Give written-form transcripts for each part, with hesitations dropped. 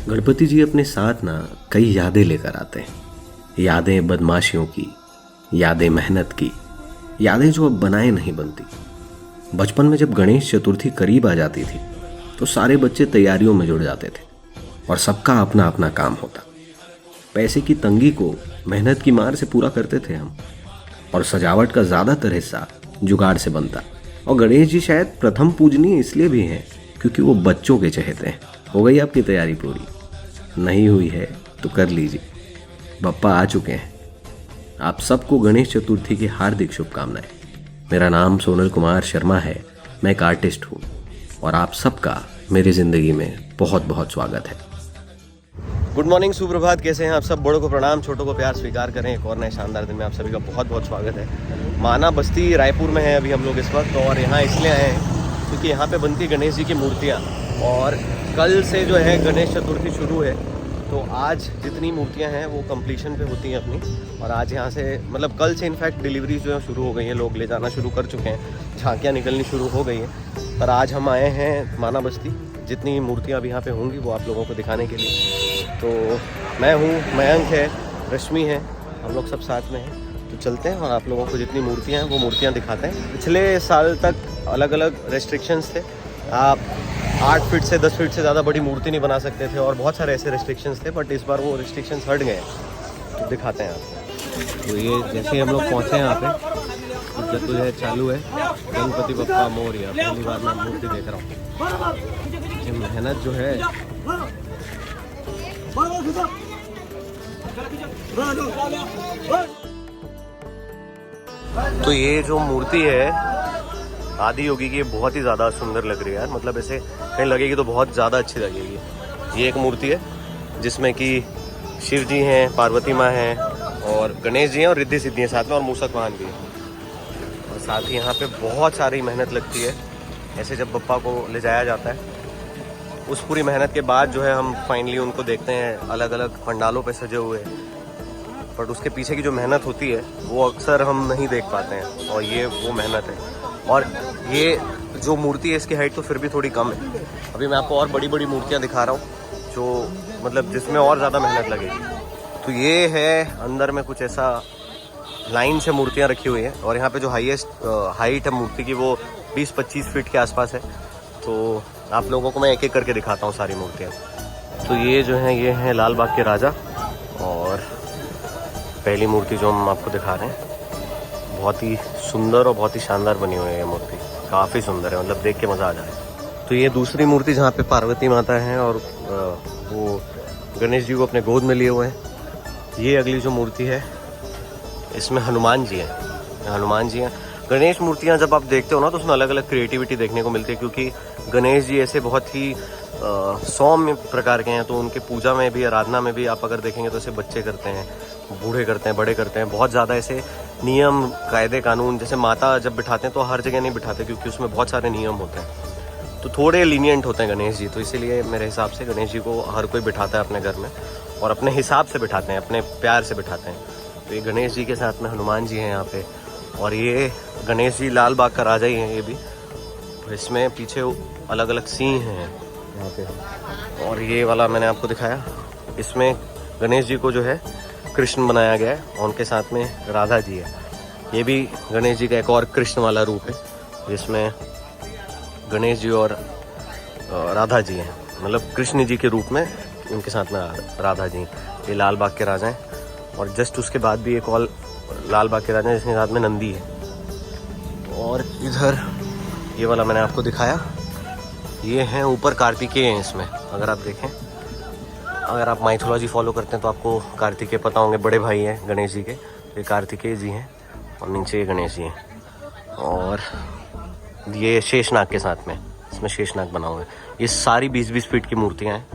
गणपति जी अपने साथ ना कई यादें लेकर आते हैं। यादें बदमाशियों की, यादें मेहनत की, यादें जो अब बनाए नहीं बनती। बचपन में जब गणेश चतुर्थी करीब आ जाती थी तो सारे बच्चे तैयारियों में जुड़ जाते थे और सबका अपना अपना काम होता। पैसे की तंगी को मेहनत की मार से पूरा करते थे हम, और सजावट का ज़्यादातर हिस्सा जुगाड़ से बनता। और गणेश जी शायद प्रथम पूजनीय इसलिए भी हैं क्योंकि वो बच्चों के चहेते हैं। हो गई आपकी तैयारी पूरी? नहीं हुई है तो कर लीजिए, बप्पा आ चुके हैं। आप सबको गणेश चतुर्थी की हार्दिक शुभकामनाएं। मेरा नाम सोनल कुमार शर्मा है, मैं एक आर्टिस्ट हूँ और आप सबका मेरी ज़िंदगी में बहुत बहुत स्वागत है। गुड मॉर्निंग, सुप्रभात, कैसे हैं आप सब? बड़ों को प्रणाम, छोटों को प्यार स्वीकार करें। एक और नए शानदार दिन में आप सभी का बहुत बहुत स्वागत है। माना बस्ती रायपुर में है अभी हम लोग इस वक्त, और यहाँ इसलिए आए हैं क्योंकि यहाँ पे बनती गणेश जी की मूर्तियाँ, और कल से जो है गणेश चतुर्थी शुरू है। तो आज जितनी मूर्तियाँ हैं वो कंप्लीशन पे होती हैं अपनी, और आज यहाँ से मतलब कल से इनफैक्ट डिलीवरी जो है शुरू हो गई है, लोग ले जाना शुरू कर चुके हैं, झांकियाँ निकलनी शुरू हो गई हैं। पर आज हम आए हैं माना बस्ती, जितनी मूर्तियाँ अभी यहाँ पे होंगी वो आप लोगों को दिखाने के लिए। तो मैं हूँ, मयंक है, रश्मि है, हम लोग सब साथ में हैं। तो चलते हैं और आप लोगों को जितनी मूर्तियाँ हैं वो मूर्तियाँ दिखाते हैं। पिछले साल तक अलग अलग रेस्ट्रिक्शंस थे, आप 8 फीट से 10 फीट से ज़्यादा बड़ी मूर्ति नहीं बना सकते थे, और बहुत सारे ऐसे रेस्ट्रिक्शंस थे। बट इस बार वो रेस्ट्रिक्शंस हट गए हैं, तो दिखाते हैं आपको। तो ये जैसे हम लोग पहुँचे हैं यहाँ पे, तो जो है चालू है गणपति बप्पा मोरया। पहली बार मैं मूर्ति देख रहा हूँ। ये मेहनत जो है, तो ये जो मूर्ति है आदि योगी की, बहुत ही ज़्यादा सुंदर लग रही है यार। मतलब ऐसे कहीं लगेगी तो बहुत ज़्यादा अच्छी लगेगी। ये एक मूर्ति है जिसमें कि शिव जी हैं, पार्वती माँ हैं, और गणेश जी हैं, और रिद्धि सिद्धि हैं साथ में, और मूसक वाहन भी है। और साथ ही यहाँ पे बहुत सारी मेहनत लगती है। ऐसे जब बप्पा को ले जाया जाता है, उस पूरी मेहनत के बाद जो है हम फाइनली उनको देखते हैं अलग अलग पंडालों पे सजे हुए। बट उसके पीछे की जो मेहनत होती है वो अक्सर हम नहीं देख पाते हैं, और ये वो मेहनत है। और ये जो मूर्ति है इसकी हाइट तो फिर भी थोड़ी कम है। अभी मैं आपको और बड़ी बड़ी मूर्तियाँ दिखा रहा हूँ जो मतलब जिसमें और ज़्यादा मेहनत लगेगी। तो ये है अंदर में कुछ ऐसा लाइन से मूर्तियाँ रखी हुई हैं, और यहाँ पे जो हाईएस्ट हाइट है मूर्ति की वो 20-25 फीट के आसपास है। तो आप लोगों को मैं एक एक करके दिखाता हूँ सारी मूर्तियाँ। तो ये जो हैं ये हैं लाल बाग के राजा, और पहली मूर्ति जो हम आपको दिखा रहे हैं बहुत ही सुंदर और बहुत ही शानदार बनी हुई है। ये मूर्ति काफ़ी सुंदर है, मतलब देख के मज़ा आ जाए। तो ये दूसरी मूर्ति जहाँ पे पार्वती माता हैं और वो गणेश जी को अपने गोद में लिए हुए हैं। ये अगली जो मूर्ति है इसमें हनुमान जी हैं। हनुमान जी हैं। गणेश मूर्तियाँ जब आप देखते हो ना तो उसमें अलग अलग क्रिएटिविटी देखने को मिलती है, क्योंकि गणेश जी ऐसे बहुत ही सौम्य प्रकार के हैं। तो उनके पूजा में भी, आराधना में भी आप अगर देखेंगे तो ऐसे बच्चे करते हैं, बूढ़े करते हैं, बड़े करते हैं। बहुत ज़्यादा ऐसे नियम कायदे कानून, जैसे माता जब बिठाते हैं तो हर जगह नहीं बिठाते क्योंकि उसमें बहुत सारे नियम होते हैं, तो थोड़े लीनियंट होते हैं गणेश जी। तो इसीलिए मेरे हिसाब से गणेश जी को हर कोई बिठाता है अपने घर में, और अपने हिसाब से बिठाते हैं, अपने प्यार से बिठाते हैं। तो ये गणेश जी के साथ में हनुमान जी हैं यहाँ पे, और ये गणेश जी लाल बाग का राजा ही हैं ये भी। तो इसमें पीछे अलग अलग सीन हैं यहाँ पे। और ये वाला मैंने आपको दिखाया, इसमें गणेश जी को जो है कृष्ण बनाया गया है, और उनके साथ में राधा जी है। ये भी गणेश जी का एक और कृष्ण वाला रूप है, जिसमें गणेश जी और राधा जी हैं, मतलब कृष्ण जी के रूप में उनके साथ में राधा जी। ये लाल बाग के राजा हैं, और जस्ट उसके बाद भी एक और लाल बाग के राजा जिसके साथ में नंदी है। और इधर ये वाला मैंने आपको दिखाया, ये हैं ऊपर कार्तिकेय हैं इसमें। अगर आप देखें, अगर आप माइथोलॉजी फॉलो करते हैं तो आपको कार्तिकेय पता होंगे, बड़े भाई हैं गणेश जी के। ये कार्तिकेय जी हैं, और नीचे ये गणेश जी हैं, और ये शेषनाग के साथ में, इसमें शेषनाग बना हुआ है। ये सारी 20-20 फीट की मूर्तियाँ हैं,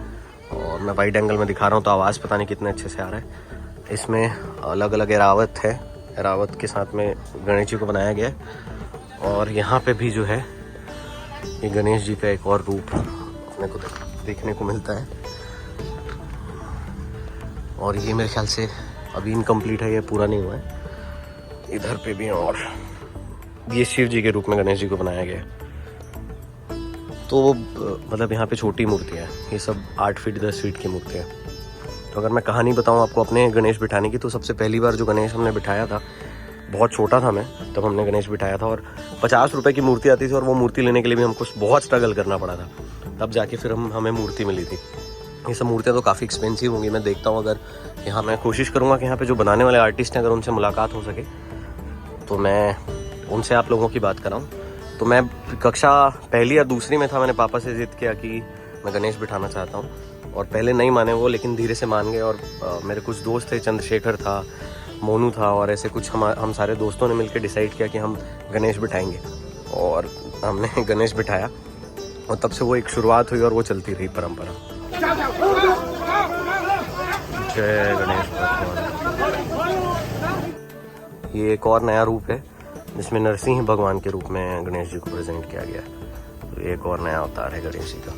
और मैं वाइड एंगल में दिखा रहा हूँ तो आवाज़ पता नहीं कितने अच्छे से आ रहा है। इसमें अलग अलग एरावत है, एरावत के साथ में गणेश जी को बनाया गया है। और यहाँ पे भी जो है ये गणेश जी का एक और रूप अपने को देखने को मिलता है। और ये मेरे ख्याल से अभी इनकम्प्लीट है, ये पूरा नहीं हुआ है। इधर पे भी, और ये शिव जी के रूप में गणेश जी को बनाया गया है। तो मतलब यहाँ पे छोटी मूर्तियाँ हैं, ये सब 8 फीट 10 फीट की मूर्तियाँ। तो अगर मैं कहानी बताऊँ आपको अपने गणेश बिठाने की, तो सबसे पहली बार जो गणेश हमने बिठाया था, बहुत छोटा था मैं तब हमने गणेश बिठाया था, और 50 रुपए की मूर्ति आती थी, और वो मूर्ति लेने के लिए भी हमको बहुत स्ट्रगल करना पड़ा था, तब जाके फिर हमें मूर्ति मिली थी। ये सब मूर्तियाँ तो काफ़ी एक्सपेंसिव होंगी। मैं देखता हूँ अगर यहाँ, मैं कोशिश करूँगा कि यहाँ पे जो बनाने वाले आर्टिस्ट हैं अगर उनसे मुलाकात हो सके तो मैं उनसे आप लोगों की बात कराऊँ। तो मैं कक्षा पहली या दूसरी में था, मैंने पापा से जिद किया कि मैं गणेश बिठाना चाहता हूँ, और पहले नहीं माने वो, लेकिन धीरे से मान गए। और मेरे कुछ दोस्त थे, चंद्रशेखर था, मोनू था, और ऐसे कुछ हम सारे दोस्तों ने मिलकर डिसाइड किया कि हम गणेश बिठाएंगे, और हमने गणेश बिठाया, और तब से वो एक शुरुआत हुई और वो चलती रही परंपरा। जय गणेश भगवान। ये एक और नया रूप है जिसमें नरसिंह भगवान के रूप में गणेश जी को प्रेजेंट किया गया है। तो एक और नया अवतार है गणेश जी का।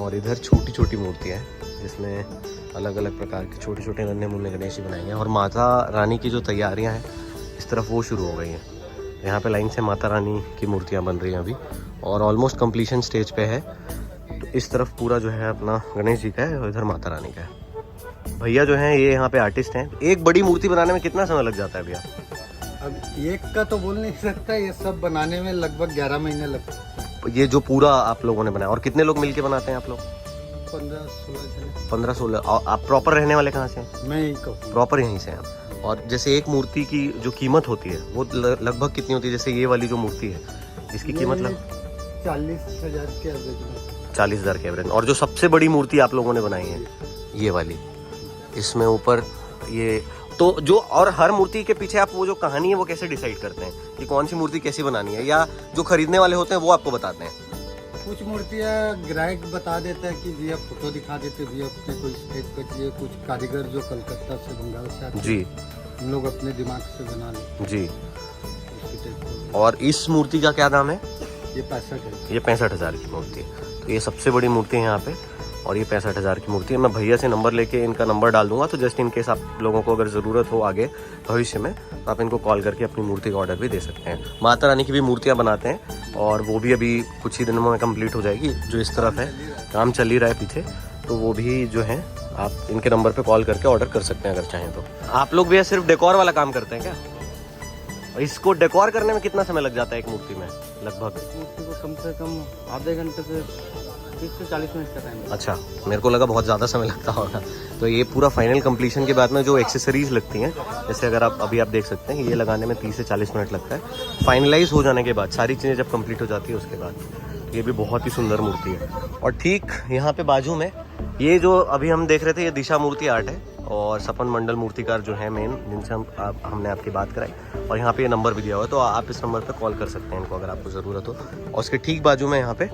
और इधर छोटी छोटी मूर्तियाँ हैं जिसमें अलग अलग प्रकार के छोटे छोटे नन्हे मुन्ने गणेश जी बनाए गए हैं। और माता रानी की जो तैयारियां हैं इस तरफ वो शुरू हो गई हैं। यहाँ पे लाइन से माता रानी की मूर्तियाँ बन रही हैं अभी, और ऑलमोस्ट कंप्लीशन स्टेज पे है। तो इस तरफ पूरा जो है अपना गणेश जी का है, और इधर माता रानी का है। भैया जो हैं ये यहाँ पे आर्टिस्ट हैं। एक बड़ी मूर्ति बनाने में कितना समय लग जाता है भैया? अब एक का तो बोल नहीं सकता, ये सब बनाने में लगभग 11 महीने लगते हैं। ये जो पूरा आप लोगों ने बनाया, और कितने लोग मिलके बनाते हैं आप लोग? 15-16। आप प्रॉपर रहने वाले कहाँ से हैं? मैं यही कहूँ, प्रॉपर यहीं से हैं। और जैसे एक मूर्ति की जो कीमत होती है वो लगभग कितनी होती है? जैसे ये वाली जो मूर्ति है इसकी कीमत 40,000 के एवरेज में। 40,000 के एवरेज। और जो सबसे बड़ी मूर्ति आप लोगों ने बनाई है ये वाली, इसमें ऊपर ये तो जो, और हर मूर्ति के पीछे आप वो जो कहानी है वो कैसे डिसाइड करते हैं कि कौन सी मूर्ति कैसी बनानी है, या जो खरीदने वाले होते हैं वो आपको बताते हैं? कुछ मूर्तियाँ ग्राहक बता देता है कि भैया फोटो दिखा देते, भैया अपने कोई स्टेज पर चाहिए। कुछ कारीगर जो कलकत्ता से बंगाल से आते जी, हम लोग अपने दिमाग से बना लेते जी। और इस मूर्ति का क्या दाम है? ये 65 है। ये 65,000 की मूर्ति है। तो ये सबसे बड़ी मूर्ति है यहाँ पे, और ये 65,000 की मूर्ति है। मैं भैया से नंबर लेके इनका नंबर डाल दूंगा, तो जस्ट इन केस आप लोगों को अगर ज़रूरत हो आगे भविष्य में तो आप इनको कॉल करके अपनी मूर्ति का ऑर्डर भी दे सकते हैं। माता रानी की भी मूर्तियाँ बनाते हैं, और वो भी अभी कुछ ही दिनों में कंप्लीट हो जाएगी। जो इस तरफ है काम चल ही रहा है पीछे, तो वो भी जो है आप इनके नंबर पर कॉल करके ऑर्डर कर सकते हैं अगर चाहें तो। आप लोग भैया सिर्फ डेकोर वाला काम करते हैं क्या? इसको डेकोर करने में कितना समय लग जाता है एक मूर्ति में लगभग? मूर्ति को कम से कम आधे घंटे से 30 से 40 मिनट का टाइम। अच्छा, मेरे को लगा बहुत ज़्यादा समय लगता होगा। तो ये पूरा फाइनल कंप्लीशन के बाद में जो एक्सेसरीज लगती हैं, जैसे अगर आप अभी आप देख सकते हैं, ये लगाने में 30 से 40 मिनट लगता है। फाइनलाइज हो जाने के बाद सारी चीज़ें जब कंप्लीट हो जाती है उसके बाद ये भी बहुत ही सुंदर मूर्ति है। और ठीक यहाँ पे बाजू में ये जो अभी हम देख रहे थे, ये दिशा मूर्ति आर्ट है, और सपन मंडल मूर्तिकार जो है मेन, जिनसे हमने आपकी बात कराई, और यहाँ पे ये नंबर भी दिया हुआ है, तो आप इस नंबर पे कॉल कर सकते हैं इनको अगर आपको ज़रूरत हो। और उसके ठीक बाजू में यहाँ पे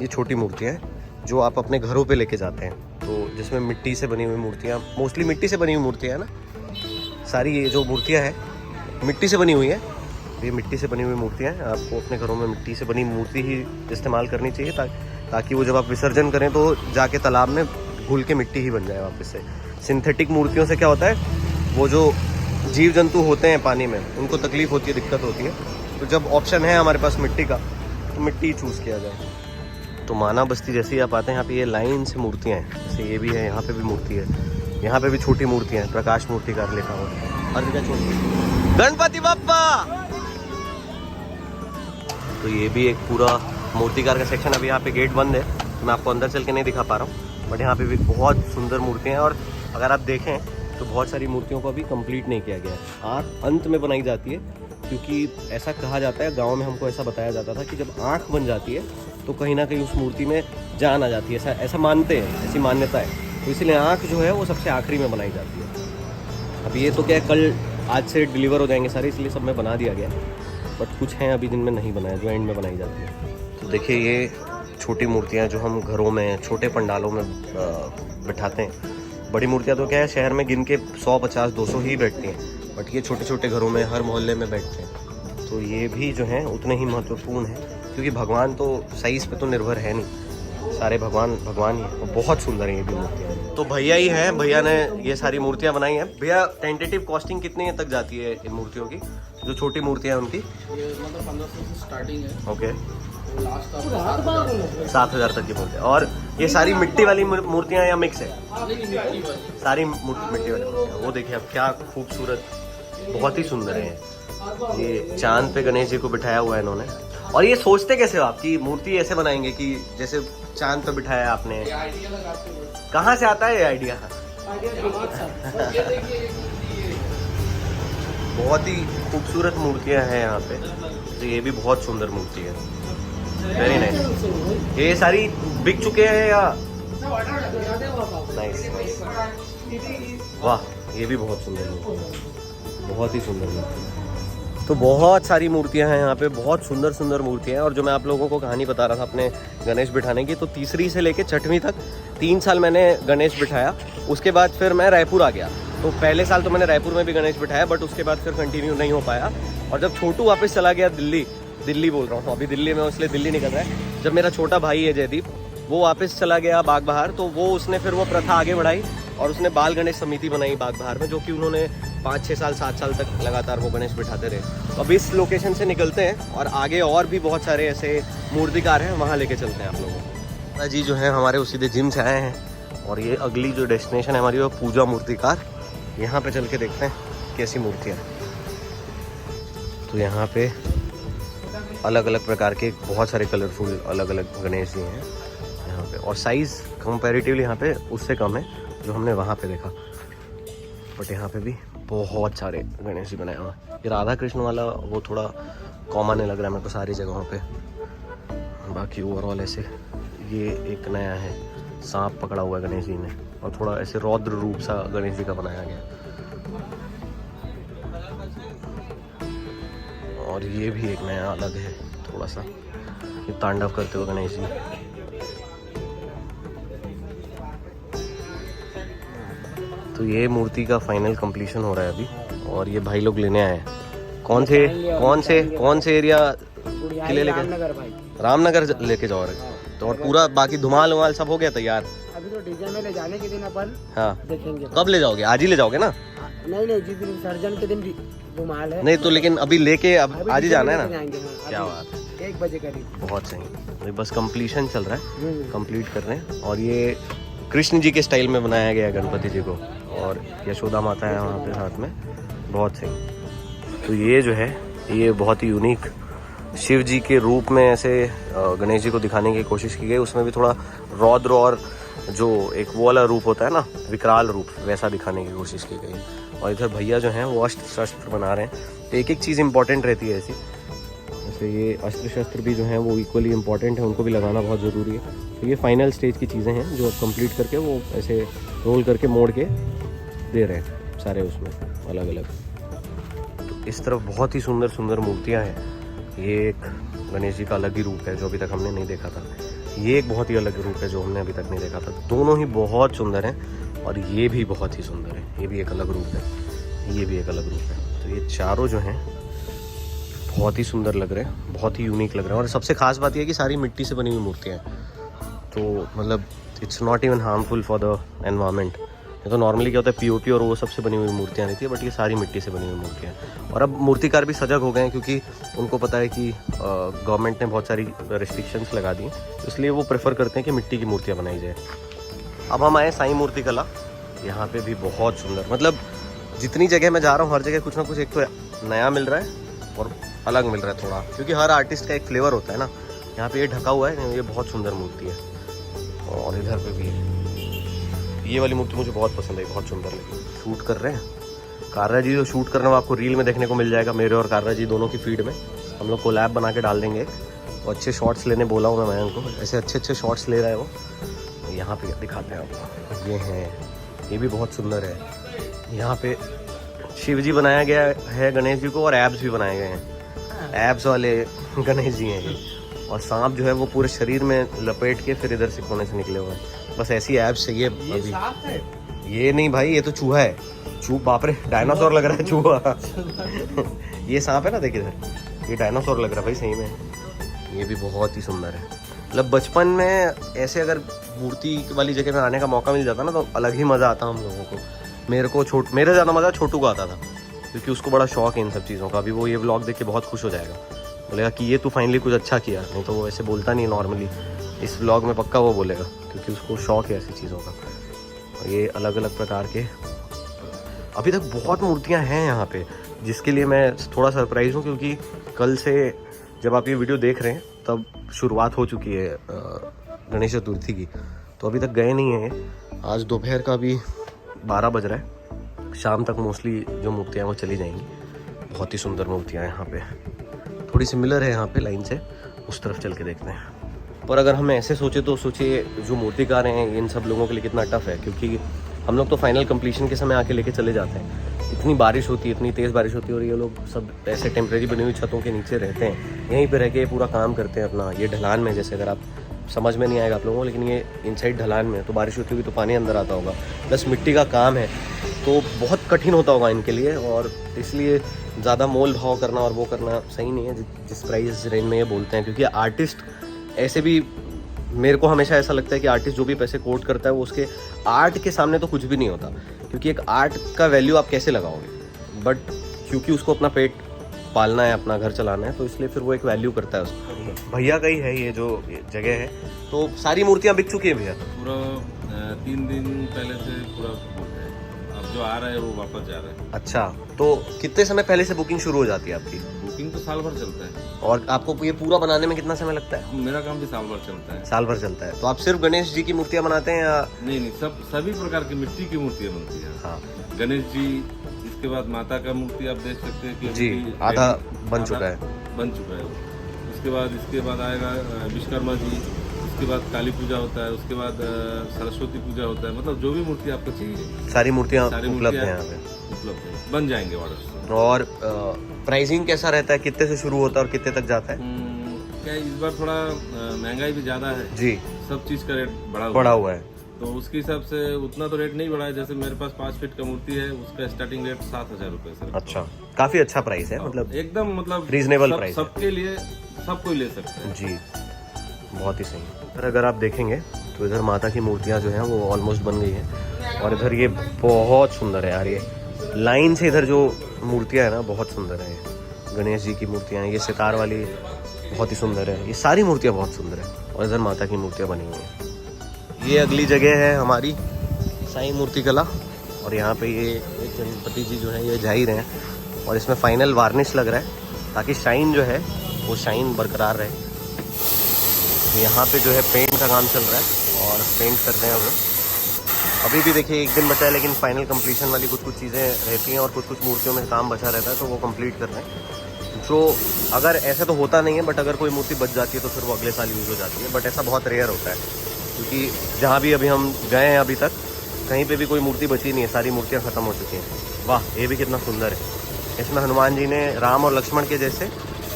ये छोटी मूर्तियाँ हैं जो आप अपने घरों पे लेके जाते हैं, तो जिसमें मिट्टी से बनी हुई मूर्तियाँ, मोस्टली मिट्टी से बनी हुई मूर्तियाँ है ना सारी। ये जो मूर्तियाँ हैं मिट्टी से बनी हुई है, ये मिट्टी से बनी हुई मूर्तियाँ हैं। आपको अपने घरों में मिट्टी से बनी मूर्ति ही इस्तेमाल करनी चाहिए, ताकि वो जब आप विसर्जन करें तो जाके तालाब में घुल के मिट्टी ही बन जाए वापस से। सिंथेटिक मूर्तियों से क्या होता है, वो जो जीव जंतु होते हैं पानी में उनको तकलीफ होती है, दिक्कत होती है। तो जब ऑप्शन है हमारे पास मिट्टी का, तो मिट्टी ही चूज़ किया जाए। तो माना बस्ती जैसे ही आप आते हैं, यहाँ पे ये लाइन से मूर्तियाँ हैं, जैसे ये भी है, यहाँ पे भी मूर्ति है, यहाँ पे भी छोटी मूर्तियाँ हैं, प्रकाश मूर्तिकार लिखा हुआ है, और क्या छोटी गणपति बप्पा। तो ये भी एक पूरा मूर्तिकार का सेक्शन। अभी यहाँ पे गेट बंद है, तो मैं आपको अंदर चल के नहीं दिखा पा रहा हूँ, बट यहाँ पे भी बहुत सुंदर मूर्तियाँ हैं। और अगर आप देखें तो बहुत सारी मूर्तियों को अभी कंप्लीट नहीं किया गया है, आँख अंत में बनाई जाती है, क्योंकि ऐसा कहा जाता है, गांव में हमको ऐसा बताया जाता था कि जब आँख बन जाती है तो कहीं ना कहीं उस मूर्ति में जान आ जाती है, ऐसा मानते हैं, ऐसी मान्यता है। तो इसलिए आँख जो है वो सबसे आखिरी में बनाई जाती है। अब ये तो क्या है, कल आज से डिलीवर हो जाएंगे सारे, इसलिए सब में बना दिया गया, बट कुछ हैं अभी जिनमें नहीं बनाया, जो एंड में बनाई जाती है। तो देखिए ये छोटी मूर्तियाँ जो हम घरों में छोटे पंडालों में बिठाते हैं। बड़ी मूर्तियाँ तो क्या है, शहर में गिन के 100, 50, 200 ही बैठती हैं, बट ये छोटे छोटे घरों में हर मोहल्ले में बैठते हैं। तो ये भी जो हैं उतने ही महत्वपूर्ण है, क्योंकि भगवान तो साइज़ पे तो निर्भर है नहीं, सारे भगवान ही हैं। और बहुत सुंदर है ये भी मूर्तियाँ। तो भैया ही हैं, भैया ने ये सारी मूर्तियाँ बनाई हैं। भैया टेंटेटिव कॉस्टिंग कितने तक जाती है इन मूर्तियों की, जो छोटी मूर्तियाँ हैं उनकी? ये मतलब 1500 से स्टार्टिंग है। ओके। 7,000 तक की मूर्ति। और ये सारी मिट्टी वाली मूर्तियाँ या मिक्स है? सारी मिट्टी वाली मूर्तियाँ। वो देखिए अब क्या खूबसूरत, बहुत ही सुंदर है। ये चांद पे गणेश जी को बिठाया हुआ है इन्होंने। और ये सोचते कैसे हो आप कि मूर्ति ऐसे बनाएंगे कि जैसे चांद पे बिठाया आपने? कहाँ से आता है ये आइडिया? बहुत ही खूबसूरत मूर्तियां हैं यहाँ पे। तो ये भी बहुत सुंदर मूर्ति है, वेरी नाइस। ये सारी बिक चुके हैं या? नाइस नाइस, वाह ये भी बहुत सुंदर मूर्ति है, बहुत ही सुंदर मूर्ति है। तो बहुत सारी मूर्तियां हैं यहाँ पे, बहुत सुंदर सुंदर मूर्तियां हैं। और जो मैं आप लोगों को कहानी बता रहा था अपने गणेश बिठाने की, तो तीसरी से लेके छठवीं तक 3 साल मैंने गणेश बिठाया। उसके बाद फिर मैं रायपुर आ गया। तो पहले साल तो मैंने रायपुर में भी गणेश बिठाया, बट उसके बाद फिर कंटिन्यू नहीं हो पाया। और जब छोटू वापस चला गया दिल्ली बोल रहा हूँ अभी दिल्ली में, इसलिए दिल्ली निकल रहा है। जब मेरा छोटा भाई है जयदीप, वो वापस चला गया बाग बहार, तो उसने फिर वो प्रथा आगे बढ़ाई और उसने बाल गणेश समिति बनाई बाग बहार में, जो कि उन्होंने 5-6 साल 7 साल तक लगातार वो गणेश बिठाते रहे। तो अब इस लोकेशन से निकलते हैं और आगे और भी बहुत सारे ऐसे मूर्तिकार हैं, वहाँ लेके चलते हैं आप लोगों को। जी जो है हमारे वो सीधे जिम से आए हैं और ये अगली जो डेस्टिनेशन है हमारी वो पूजा मूर्तिकार। यहाँ पे चल के देखते हैं कैसी मूर्तियाँ हैं। तो यहाँ पे अलग अलग प्रकार के बहुत सारे कलरफुल अलग अलग गणेश जी हैं यहाँ पे, और साइज़ कंपैरेटिवली यहाँ पे उससे कम है जो हमने वहाँ पे देखा। बट यहाँ पे भी बहुत सारे गणेश जी बनाए हुए हैं। ये राधा कृष्ण वाला वो थोड़ा कॉमन है लग रहा है मेरे को सारी जगहों पे। बाकी ओवरऑल ऐसे ये एक नया है, सांप पकड़ा हुआ है गणेश जी ने, और थोड़ा ऐसे रौद्र रूप सा गणेश जी का बनाया गया। और ये भी एक नया अलग है थोड़ा सा, ये तांडव करते हुए गणेश जी। तो ये मूर्ति का फाइनल कंप्लीशन हो रहा है अभी, और ये भाई लोग लेने आए हैं। कौन से एरिया के लिए लेके? रामनगर लेके जाओ रहे तो। और पूरा बाकी धुमाल उमाल सब हो गया तैयार? अभी तो डीजे में ले जाने के दिन अपन देखेंगे। कब ले जाओगे? आज ही ले जाओगे ना? नहीं जिस दिन विसर्जन के दिन धुमाल है। नहीं तो लेकिन अभी लेके अब आज ही जाना है ना? क्या बात है, 1 बजे करीब। बहुत सही। बस कंप्लीशन चल रहा है, कंप्लीट कर रहे हैं। और ये कृष्ण जी के स्टाइल में बनाया गया है गणपति जी को, और यशोदा माता है वहाँ पे साथ में, बहुत सही। तो ये जो है ये बहुत ही यूनिक शिव जी के रूप में ऐसे गणेश जी को दिखाने की कोशिश की गई। उसमें भी थोड़ा रौद्र और जो एक वो वाला रूप होता है ना, विकराल रूप, वैसा दिखाने की कोशिश की गई। और इधर भैया जो हैं वो अस्त्र शस्त्र बना रहे हैं। तो एक एक चीज़ इंपॉर्टेंट रहती है ऐसी, जैसे ये अस्त्र शस्त्र भी जो हैं वो इक्वली इंपॉर्टेंट है, उनको भी लगाना बहुत ज़रूरी है। तो ये फाइनल स्टेज की चीज़ें हैं जो अब कंप्लीट करके वो ऐसे रोल करके मोड़ के दे रहे हैं सारे उसमें अलग अलग। तो इस तरफ बहुत ही सुंदर सुंदर मूर्तियाँ हैं। ये एक गणेश जी का अलग ही रूप है जो अभी तक हमने नहीं देखा था। ये एक बहुत ही अलग रूप है जो हमने अभी तक नहीं देखा था। दोनों ही बहुत सुंदर हैं, और ये भी बहुत ही सुंदर है। ये भी एक अलग रूप है, ये भी एक अलग रूप है। तो ये चारों जो हैं बहुत ही सुंदर लग रहे हैं, बहुत ही यूनिक लग रहे हैं। और सबसे खास बात यह है कि सारी मिट्टी से बनी हुई मूर्तियाँ हैं। तो मतलब it's not even harmful for the environment. ये तो नॉर्मली क्या होता है पीओपी और वो सबसे बनी हुई मूर्तियाँ रहती है, बट ये सारी मिट्टी से बनी हुई मूर्तियाँ हैं। और अब मूर्तिकार भी सजग हो गए हैं, क्योंकि उनको पता है कि गवर्नमेंट ने बहुत सारी रिस्ट्रिक्शंस लगा दी, इसलिए वो प्रेफर करते हैं कि मिट्टी की मूर्तियाँ बनाई जाए। अब हम आए साईं मूर्ति कला। यहाँ पे भी बहुत सुंदर, मतलब जितनी जगह मैं जा रहा हूँ हर जगह कुछ ना कुछ एक तो नया मिल रहा है और अलग मिल रहा है थोड़ा, क्योंकि हर आर्टिस्ट का एक फ्लेवर होता है ना। यहाँ पे ये ढका हुआ है, ये बहुत सुंदर मूर्ति है। और इधर पे भी ये वाली मूर्ति मुझे बहुत पसंद है, बहुत सुंदर लगी। शूट कर रहे हैं कारा जी, जो शूट करना वो आपको रील में देखने को मिल जाएगा, मेरे और कारा जी दोनों की फीड में। हम लोग कोलैब बना के डाल देंगे। और अच्छे शॉट्स लेने बोला हूँ मैं उनको, ऐसे अच्छे शॉट्स ले रहा है वो। यहाँ पे दिखाते हैं आपको, ये हैं, ये भी बहुत सुंदर है। यहाँ पे शिव जी बनाया गया है गणेश जी को, और एब्स भी बनाए गए हैं, एब्स वाले गणेश जी हैं ये। और सांप जो है वो पूरे शरीर में लपेट के फिर इधर से कोने से निकले हुए हैं। बस ऐसी एब्स चाहिए अभी। ये नहीं भाई, ये तो चूहा है। बाप रे, डायनासोर लग रहा है चूहा। ये सांप है ना, देखिए इधर, ये डायनासोर लग रहा है भाई सही में। ये भी बहुत ही सुंदर है। मतलब बचपन में ऐसे अगर मूर्ति वाली जगह में आने का मौका मिल जाता ना तो अलग ही मज़ा आता हम लोगों को। मेरे ज़्यादा मज़ा छोटू को आता था, क्योंकि उसको बड़ा शौक है इन सब चीज़ों का। अभी वो ये व्लॉग देख के बहुत खुश हो जाएगा। बोलेगा कि ये तू फाइनली कुछ अच्छा किया, नहीं तो वो ऐसे बोलता नहीं नॉर्मली। इस व्लॉग में पक्का वो बोलेगा क्योंकि उसको शौक है ऐसी चीज़ों का। और ये अलग अलग प्रकार के अभी तक बहुत मूर्तियाँ हैं यहाँ पे, जिसके लिए मैं थोड़ा सरप्राइज हूँ क्योंकि कल से जब आप ये वीडियो देख रहे हैं तब शुरुआत हो चुकी है गणेश चतुर्थी की, तो अभी तक गए नहीं हैं। आज दोपहर का भी 12 बज रहा है, शाम तक मोस्टली जो मूर्तियाँ वो चली जाएंगी। बहुत ही सुंदर मूर्तियाँ हैं यहाँ पे, थोड़ी सिमिलर है यहाँ पे लाइन से, उस तरफ चल के देखते हैं। पर अगर हम ऐसे सोचे तो सोचिए जो मूर्तिकार हैं इन सब लोगों के लिए कितना टफ है, क्योंकि हम लोग तो फाइनल कंप्लीशन के समय आके लेके चले जाते हैं। इतनी बारिश होती है, इतनी तेज़ बारिश होती है, और ये लोग सब ऐसे टेम्प्रेरी बनी हुई छतों के नीचे रहते हैं, यहीं पे रह के पूरा काम करते हैं अपना। ये ढलान में, जैसे अगर आप समझ में नहीं आएगा आप लोगों को, लेकिन ये इनसाइड ढलान में तो बारिश होती होगी तो पानी अंदर आता होगा, प्लस मिट्टी का काम है तो बहुत कठिन होता होगा इनके लिए, और इसलिए ज़्यादा मोल भाव करना और वो करना सही नहीं है जिस प्राइस रेंज में ये बोलते हैं। क्योंकि आर्टिस्ट ऐसे भी, मेरे को हमेशा ऐसा लगता है कि आर्टिस्ट जो भी पैसे कोट करता है वो उसके आर्ट के सामने तो कुछ भी नहीं होता, क्योंकि एक आर्ट का वैल्यू आप कैसे लगाओगे, बट क्योंकि उसको अपना पेट पालना है, अपना घर चलाना है, तो इसलिए फिर वो एक वैल्यू करता है उसको। भैया का ही है ये जो जगह है, तो सारी मूर्तियाँ बिक चुकी हैं भैया? पूरा 3 दिन पहले से पूरा बुक है, अब जो आ रहा है वो वापस जा रहा है। अच्छा, तो कितने समय पहले से बुकिंग शुरू हो जाती है आपकी? बुकिंग तो साल भर चलता है। और आपको ये पूरा बनाने में कितना समय लगता है? मेरा काम भी साल भर चलता है। साल भर चलता है। तो आप सिर्फ गणेश जी की मूर्तियाँ बनाते हैं या? नहीं, सभी प्रकार की मिट्टी की मूर्तियाँ बनती है। हाँ, गणेश जी, इसके बाद माता का मूर्ति आप देख सकते हैं कि जी आधा बन चुका है। इसके बाद आएगा विश्वकर्मा जी, उसके बाद काली पूजा होता है, उसके बाद सरस्वती पूजा होता है। मतलब जो भी मूर्ति आपको चाहिए सारी मूर्तियाँ उपलब्ध हैं यहाँ पे, उपलब्ध है, बन जाएंगे ऑर्डर। और प्राइसिंग कैसा रहता है, कितने से शुरू होता है और कितने तक जाता है? क्या इस बार थोड़ा महंगाई भी ज्यादा है जी, सब चीज का रेट बढ़ा हुआ है, तो उसके हिसाब से उतना तो रेट नहीं बढ़ा है। जैसे मेरे पास 5 फीट का मूर्ति है, उसका स्टार्टिंग रेट 7,000 रुपए सर। अच्छा, काफी अच्छा प्राइस है, मतलब एकदम मतलब रीजनेबल प्राइस, सबके लिए, सब कोई ले सकते हैं जी, बहुत ही सही। पर अगर आप देखेंगे तो इधर माता की मूर्तियाँ जो हैं वो ऑलमोस्ट बन गई हैं, और इधर ये बहुत सुंदर है यार, ये लाइन से इधर जो मूर्तियाँ हैं ना बहुत सुंदर है। गणेश जी की मूर्तियाँ हैं, ये सितार वाली बहुत ही सुंदर है, ये सारी मूर्तियाँ बहुत सुंदर है, और इधर माता की मूर्तियाँ बनी हुई हैं। ये अगली जगह है हमारी साईं मूर्ति कला, और यहाँ पे ये एक गणपति जी जो है ये जा ही रहे हैं, और इसमें फाइनल वार्निश लग रहा है ताकि शाइन जो है वो शाइन बरकरार रहे। तो यहाँ पे जो है पेंट का काम चल रहा है और पेंट कर रहे हैं हम लोग। अभी भी देखिए 1 दिन बचा है, लेकिन फाइनल कंप्लीशन वाली कुछ चीज़ें रहती हैं और कुछ मूर्तियों में काम बचा रहता है, तो वो कंप्लीट कर रहे हैं। जो अगर ऐसे तो होता नहीं है, बट अगर कोई मूर्ति बच जाती है तो फिर वो अगले साल यूज़ हो जाती है, बट ऐसा बहुत रेयर होता है, क्योंकि जहाँ भी अभी हम गए हैं अभी तक कहीं पे भी कोई मूर्ति बची नहीं है, सारी मूर्तियाँ ख़त्म हो चुकी हैं। वाह, ये भी कितना सुंदर है। इसमें हनुमान जी ने राम और लक्ष्मण के जैसे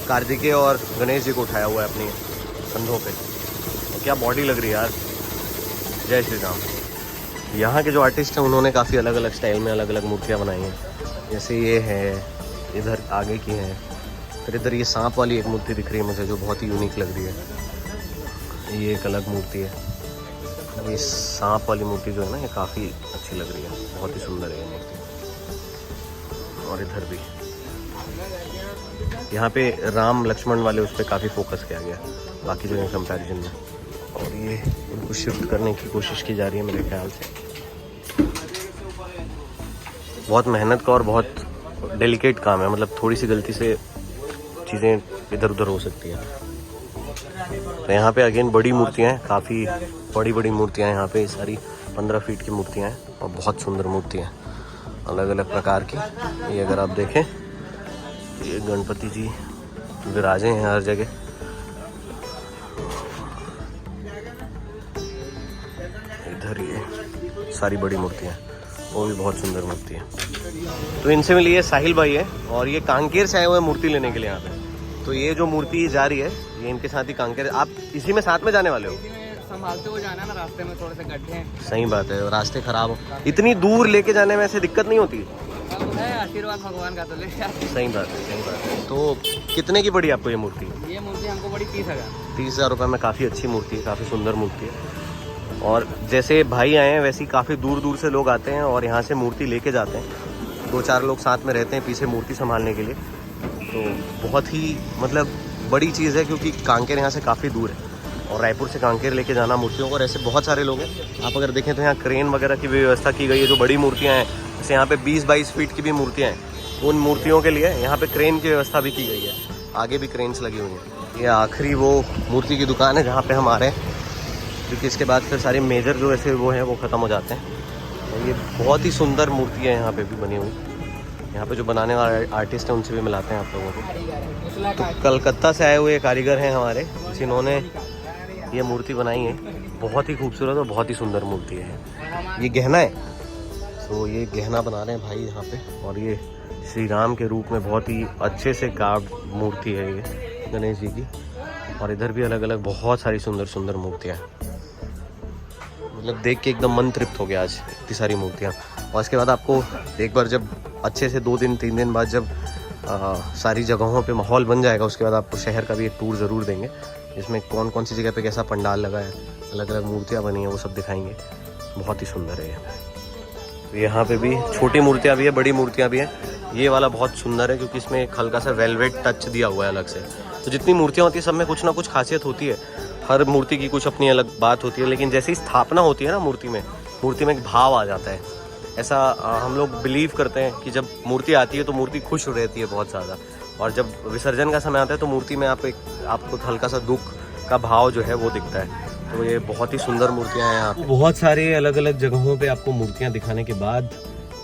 कार्तिकेय और गणेश जी को उठाया हुआ है अपनी कंधों पे, तो क्या बॉडी लग रही है यार। जय श्री राम। यहाँ के जो आर्टिस्ट हैं उन्होंने काफ़ी अलग अलग स्टाइल में अलग अलग मूर्तियाँ बनाई हैं, जैसे ये है, इधर आगे की है, फिर इधर ये सांप वाली एक मूर्ति दिख रही है मुझे जो बहुत ही यूनिक लग रही है। ये एक अलग मूर्ति है, ये सांप वाली मूर्ति जो है ना ये काफ़ी अच्छी लग रही है, बहुत ही सुंदर है ये मूर्ति। और इधर भी यहाँ पे राम लक्ष्मण वाले उस पर काफ़ी फोकस किया गया बाकी जो है कंपैरिजन में, और ये इनको शिफ्ट करने की कोशिश की जा रही है मेरे ख्याल से। बहुत मेहनत का और बहुत डेलिकेट काम है, मतलब थोड़ी सी गलती से चीज़ें इधर उधर हो सकती है। तो यहाँ पे अगेन बड़ी मूर्तियाँ हैं, काफ़ी बड़ी बड़ी मूर्तियाँ हैं यहाँ पे, सारी 15 फीट की मूर्तियाँ हैं और बहुत सुंदर मूर्तियाँ अलग अलग प्रकार की। ये अगर आप देखें, ये गणपति जी विराजे हैं हर जगह। इधर ये सारी बड़ी मूर्तियाँ, वो भी बहुत सुंदर मूर्ति है। तो इनसे मिलिए साहिल भाई है, और ये कांकेर से आए हुए मूर्ति लेने के लिए यहाँ पे। तो ये जो मूर्ति जा रही है ये इनके साथ ही कांकेर, आप इसी में साथ में जाने वाले हो? संभालते हुए जाना ना, रास्ते में थोड़े से गड्ढे हैं। सही बात है, रास्ते खराब हो, इतनी दूर लेके जाने में ऐसे दिक्कत नहीं होती है, आशीर्वाद भगवान का तो ले। सही बात है, सही बात है। तो कितने की पड़ी आपको ये मूर्ति? ये मूर्ति हमको पड़ी 30,000। 30,000 रुपये में काफ़ी अच्छी मूर्ति है, काफ़ी सुंदर मूर्ति है। और जैसे भाई आए हैं वैसे ही काफ़ी दूर दूर से लोग आते हैं और यहाँ से मूर्ति लेके जाते हैं। 2-4 लोग साथ में रहते हैं पीछे मूर्ति संभालने के लिए, तो बहुत ही मतलब बड़ी चीज़ है क्योंकि कांकेर यहाँ से काफ़ी दूर है और रायपुर से कांकेर लेके जाना मूर्तियों को, और ऐसे बहुत सारे लोग हैं। आप अगर देखें तो यहाँ क्रेन वगैरह की भी व्यवस्था की गई है। जो बड़ी मूर्तियाँ हैं जैसे यहाँ पे 20-22 फीट की भी मूर्तियाँ हैं, उन मूर्तियों के लिए यहाँ पे क्रेन की व्यवस्था भी की गई है। आगे भी क्रेन्स लगी हुई हैं। ये आखिरी वो मूर्ति की दुकान है जहाँ पे हम आ रहे हैं, क्योंकि इसके बाद फिर सारे मेजर जो ऐसे वो हैं वो ख़त्म हो जाते हैं। और ये बहुत ही सुंदर मूर्तियाँ यहाँ पे भी बनी हुई। यहाँ पे जो बनाने वाले आर्टिस्ट हैं उनसे भी मिलाते हैं आप लोगों को। तो कलकत्ता से आए हुए कारीगर हैं हमारे, जिन्होंने ये मूर्ति बनाई है। बहुत ही खूबसूरत और बहुत ही सुंदर मूर्ति है। ये गहना है, तो ये गहना बना रहे हैं भाई यहाँ पे। और ये श्री राम के रूप में बहुत ही अच्छे से कार्व मूर्ति है ये गणेश जी की। और इधर भी अलग अलग बहुत सारी सुंदर सुंदर मूर्तियाँ हैं। मतलब देख के एकदम मन तृप्त हो गया आज, इतनी सारी मूर्तियाँ। और इसके बाद आपको एक बार जब अच्छे से 2-3 दिन बाद जब सारी जगहों पे माहौल बन जाएगा, उसके बाद आपको शहर का भी एक टूर ज़रूर देंगे, जिसमें कौन कौन सी जगह पे कैसा पंडाल लगा है, अलग अलग मूर्तियाँ बनी हैं, वो सब दिखाएंगे। बहुत ही सुंदर है ये। यहाँ पे भी छोटी मूर्तियाँ भी है, बड़ी मूर्तियाँ भी हैं। ये वाला बहुत सुंदर है क्योंकि इसमें एक हल्का सा वेलवेट टच दिया हुआ है अलग से। तो जितनी मूर्तियाँ होती है सब में कुछ ना कुछ खासियत होती है, हर मूर्ति की कुछ अपनी अलग बात होती है। लेकिन जैसे ही स्थापना होती है ना मूर्ति में एक भाव आ जाता है। ऐसा हम लोग बिलीव करते हैं कि जब मूर्ति आती है तो मूर्ति खुश रहती है बहुत ज़्यादा, और जब विसर्जन का समय आता है तो मूर्ति में आपको हल्का सा दुख का भाव जो है वो दिखता है। तो ये बहुत ही सुंदर मूर्तियाँ हैं यहाँ पे। बहुत सारे अलग अलग जगहों पे आपको मूर्तियाँ दिखाने के बाद,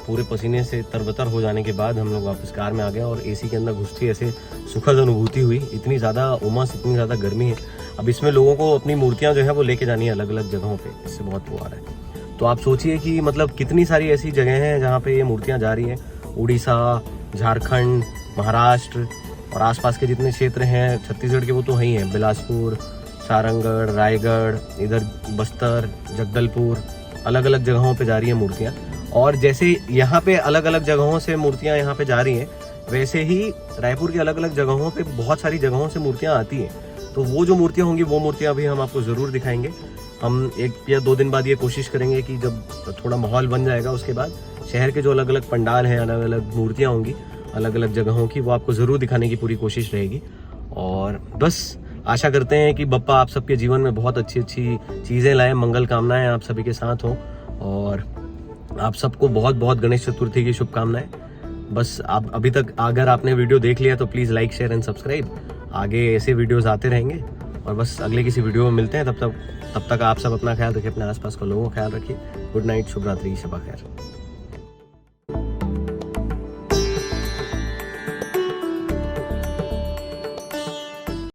पूरे पसीने से तरबतर हो जाने के बाद हम लोग वापस कार में आ गए और एसी के अंदर घुसती ऐसे सुखद अनुभूति हुई। इतनी ज़्यादा उमस, इतनी ज़्यादा गर्मी है। अब इसमें लोगों को अपनी मूर्तियाँ जो है वो लेके जानी है अलग अलग जगहों पे, इससे बहुत वो आ रहा है। तो आप सोचिए कि मतलब कितनी सारी ऐसी जगह हैं जहाँ पे ये मूर्तियाँ जा रही हैं। उड़ीसा, झारखंड, महाराष्ट्र और आसपास के जितने क्षेत्र हैं छत्तीसगढ़ के, वो तो वहीं हैं। बिलासपुर, सारंगढ़, रायगढ़, इधर बस्तर, जगदलपुर, अलग अलग जगहों पे जा रही हैं मूर्तियाँ। और जैसे यहाँ पे अलग अलग जगहों से मूर्तियाँ यहाँ पे जा रही हैं, वैसे ही रायपुर की अलग अलग जगहों पे बहुत सारी जगहों से मूर्तियाँ आती हैं। तो वो जो मूर्तियाँ होंगी वो मूर्तियाँ भी हम आपको ज़रूर दिखाएंगे। हम 1 या 2 दिन बाद ये कोशिश करेंगे कि जब थोड़ा माहौल बन जाएगा उसके बाद शहर के जो अलग अलग पंडाल हैं, अलग अलग मूर्तियाँ होंगी अलग अलग जगहों की, वो आपको ज़रूर दिखाने की पूरी कोशिश रहेगी। और बस आशा करते हैं कि बप्पा आप सबके जीवन में बहुत अच्छी अच्छी चीज़ें लाएं, मंगल कामनाएं आप सभी के साथ हों। और आप सबको बहुत बहुत गणेश चतुर्थी की शुभकामनाएं। बस आप अभी तक अगर आपने वीडियो देख लिया तो please like, share and subscribe. आगे ऐसे वीडियोस आते रहेंगे और बस अगले किसी वीडियो में मिलते हैं। तब तक आप सब अपना ख्याल रखिए, अपने आसपास के लोगों का ख्याल रखिए। गुड नाइट, शुभ रात्रि, शब खैर।